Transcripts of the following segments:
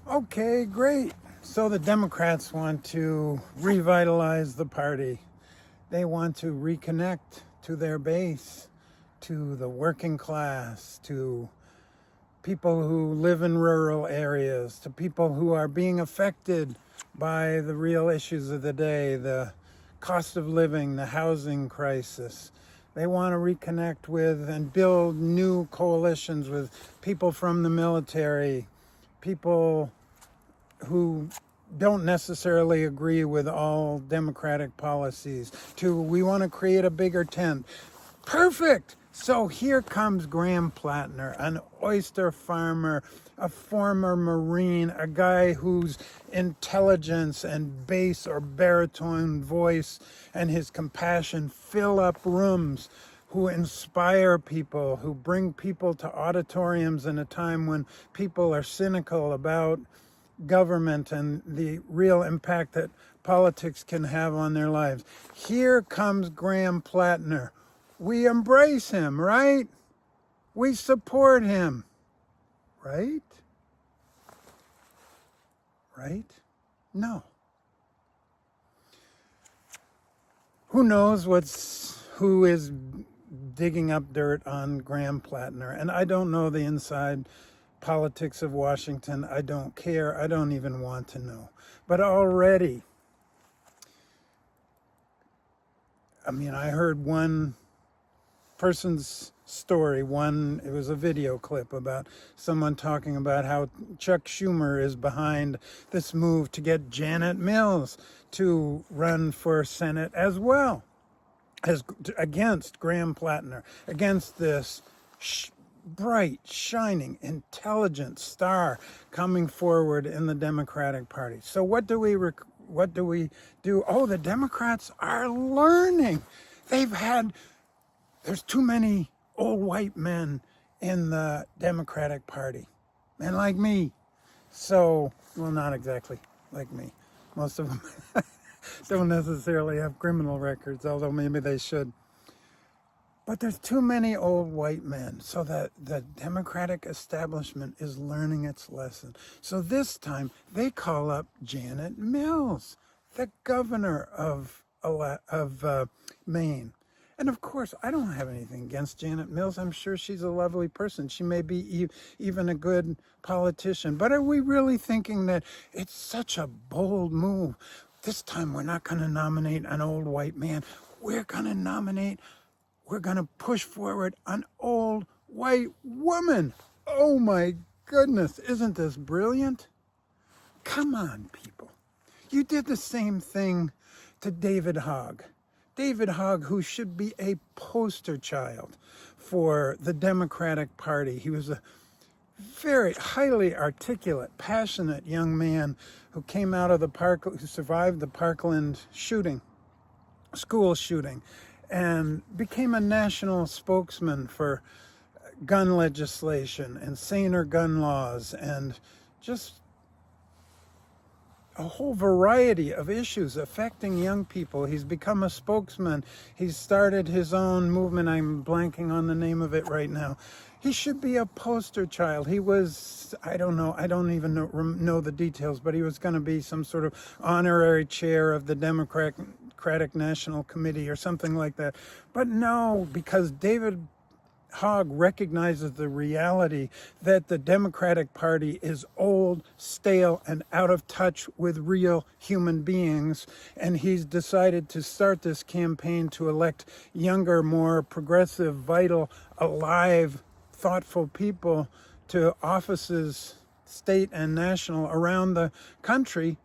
Okay, great. So the Democrats want to revitalize the party. They want to reconnect to their base, to the working class, to people who live in rural areas, to people who are being affected by the real issues of the day, the cost of living, the housing crisis. They want to reconnect with and build new coalitions with people from the military, people who don't necessarily agree with all Democratic policies. We want to create a bigger tent. Perfect! So here comes Graham Platner, an oyster farmer, a former Marine, a guy whose intelligence and bass or baritone voice and his compassion fill up rooms, who inspire people, who bring people to auditoriums in a time when people are cynical about government and the real impact that politics can have on their lives. Here comes Graham Platner. We embrace him, right? We support him, right? Right? No. Who knows who is digging up dirt on Graham Platner? And I don't know the inside politics of Washington. I don't care. I don't even want to know. But already, I heard one person's story. It was a video clip about someone talking about how Chuck Schumer is behind this move to get Janet Mills to run for Senate as well, as against Graham Platner, against this bright, shining, intelligent star coming forward in the Democratic Party. So what do we do? Oh, the Democrats are learning. There's too many old white men in the Democratic Party, men like me. So, well, not exactly like me. Most of them don't necessarily have criminal records, although maybe they should. But there's too many old white men, so that the Democratic establishment is learning its lesson. So this time they call up Janet Mills, the governor of Maine. And of course, I don't have anything against Janet Mills. I'm sure she's a lovely person. She may be even a good politician. But are we really thinking that it's such a bold move? This time we're not going to nominate an old white man. We're going to push forward an old white woman. Oh my goodness, isn't this brilliant? Come on, people. You did the same thing to David Hogg. David Hogg, who should be a poster child for the Democratic Party. He was a very highly articulate, passionate young man who came out of who survived the Parkland school shooting, and became a national spokesman for gun legislation and saner gun laws and just a whole variety of issues affecting young people. He's become a spokesman. He's started his own movement. I'm blanking on the name of it right now. He should be a poster child. He was, I don't even know the details, but he was going to be some sort of honorary chair of the Democratic National Committee or something like that. But no, because David Hogg recognizes the reality that the Democratic Party is old, stale, and out of touch with real human beings. And he's decided to start this campaign to elect younger, more progressive, vital, alive, thoughtful people to offices, state and national, around the country,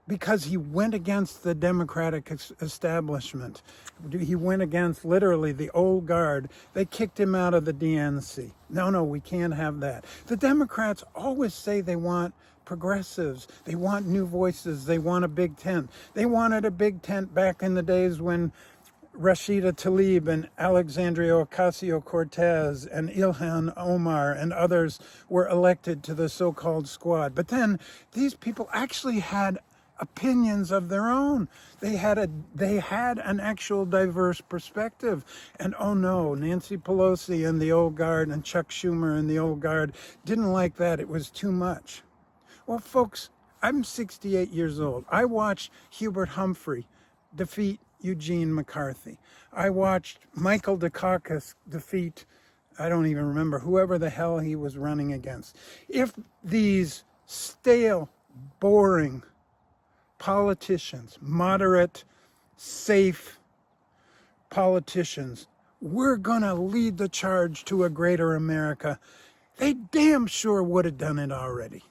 because he went against the Democratic establishment. He went against literally the old guard. They kicked him out of the DNC. No, we can't have that. The Democrats always say they want progressives. They want new voices. They want a big tent. They wanted a big tent back in the days when Rashida Tlaib and Alexandria Ocasio-Cortez and Ilhan Omar and others were elected to the so-called squad. But then these people actually had opinions of their own. They had an actual diverse perspective. And oh no, Nancy Pelosi and the old guard and Chuck Schumer and the old guard didn't like that. It was too much. Well, folks, I'm 68 years old. I watched Hubert Humphrey defeat Eugene McCarthy. I watched Michael Dukakis defeat, I don't even remember, whoever the hell he was running against. If these stale, boring politicians, moderate, safe politicians, we're gonna lead the charge to a greater America, they damn sure would have done it already.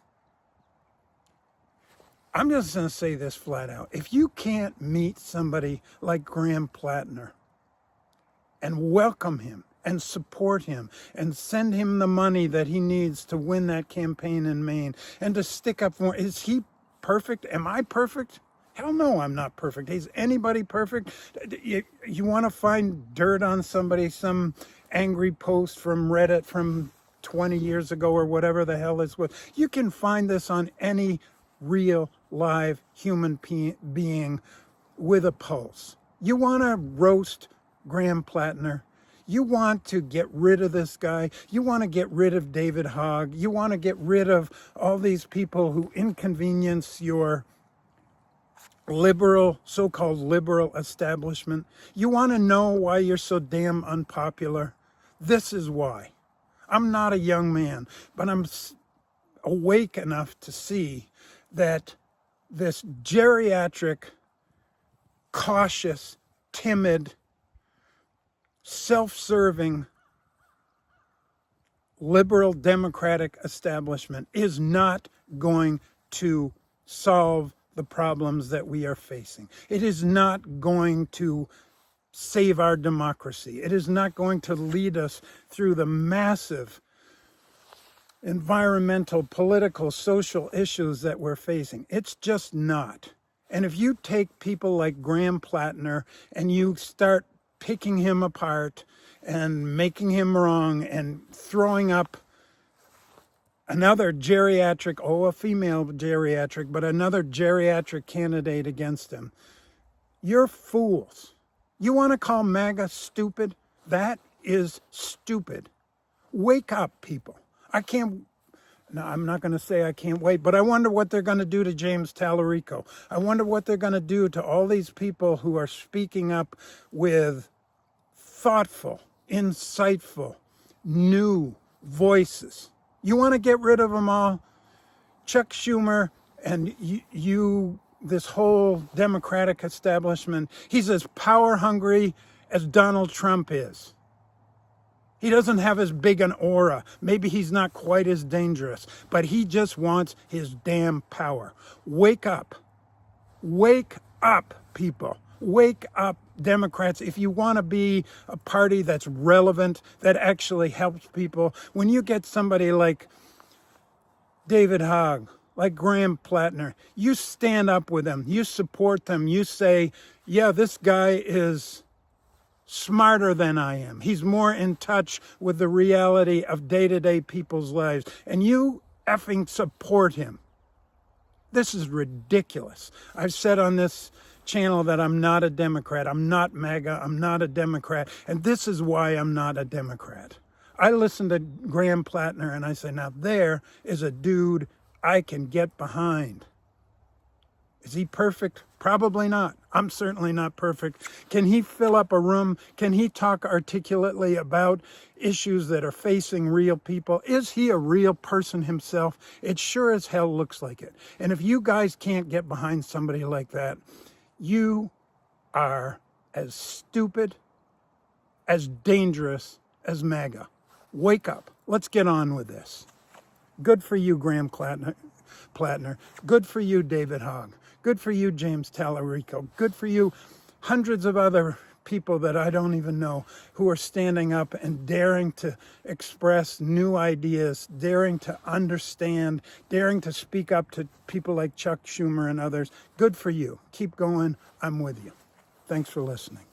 I'm just going to say this flat out. If you can't meet somebody like Graham Platner and welcome him and support him and send him the money that he needs to win that campaign in Maine and to stick up for, is he perfect? Am I perfect? Hell no, I'm not perfect. Is anybody perfect? You want to find dirt on somebody, some angry post from Reddit from 20 years ago or whatever the hell this was. You can find this on any real, live human being with a pulse. You want to roast Graham Platner? You want to get rid of this guy? You want to get rid of David Hogg? You want to get rid of all these people who inconvenience your liberal, so-called liberal establishment? You want to know why you're so damn unpopular? This is why. I'm not a young man, but I'm awake enough to see that this geriatric, cautious, timid, self-serving, liberal democratic establishment is not going to solve the problems that we are facing. It is not going to save our democracy. It is not going to lead us through the massive environmental, political, social issues that we're facing. It's just not. And if you take people like Graham Platner and you start picking him apart and making him wrong and throwing up another a female geriatric, but another geriatric candidate against him, you're fools. You want to call MAGA stupid? That is stupid. Wake up, people. I'm not going to say I can't wait, but I wonder what they're going to do to James Tallarico. I wonder what they're going to do to all these people who are speaking up with thoughtful, insightful, new voices. You want to get rid of them all? Chuck Schumer and this whole Democratic establishment, he's as power hungry as Donald Trump is. He doesn't have as big an aura. Maybe he's not quite as dangerous, but he just wants his damn power. Wake up. Wake up, people. Wake up, Democrats. If you want to be a party that's relevant, that actually helps people, when you get somebody like David Hogg, like Graham Platner, you stand up with them. You support them. You say, yeah, this guy is smarter than I am. He's more in touch with the reality of day-to-day people's lives. And you effing support him. This is ridiculous. I've said on this channel that I'm not a Democrat. I'm not MAGA. I'm not a Democrat. And this is why I'm not a Democrat. I listen to Graham Platner and I say, now there is a dude I can get behind. Is he perfect? Probably not. I'm certainly not perfect. Can he fill up a room? Can he talk articulately about issues that are facing real people? Is he a real person himself? It sure as hell looks like it. And if you guys can't get behind somebody like that, you are as stupid, as dangerous as MAGA. Wake up. Let's get on with this. Good for you, Graham Platner. Good for you, David Hogg. Good for you, James Tallarico. Good for you, hundreds of other people that I don't even know who are standing up and daring to express new ideas, daring to understand, daring to speak up to people like Chuck Schumer and others. Good for you. Keep going. I'm with you. Thanks for listening.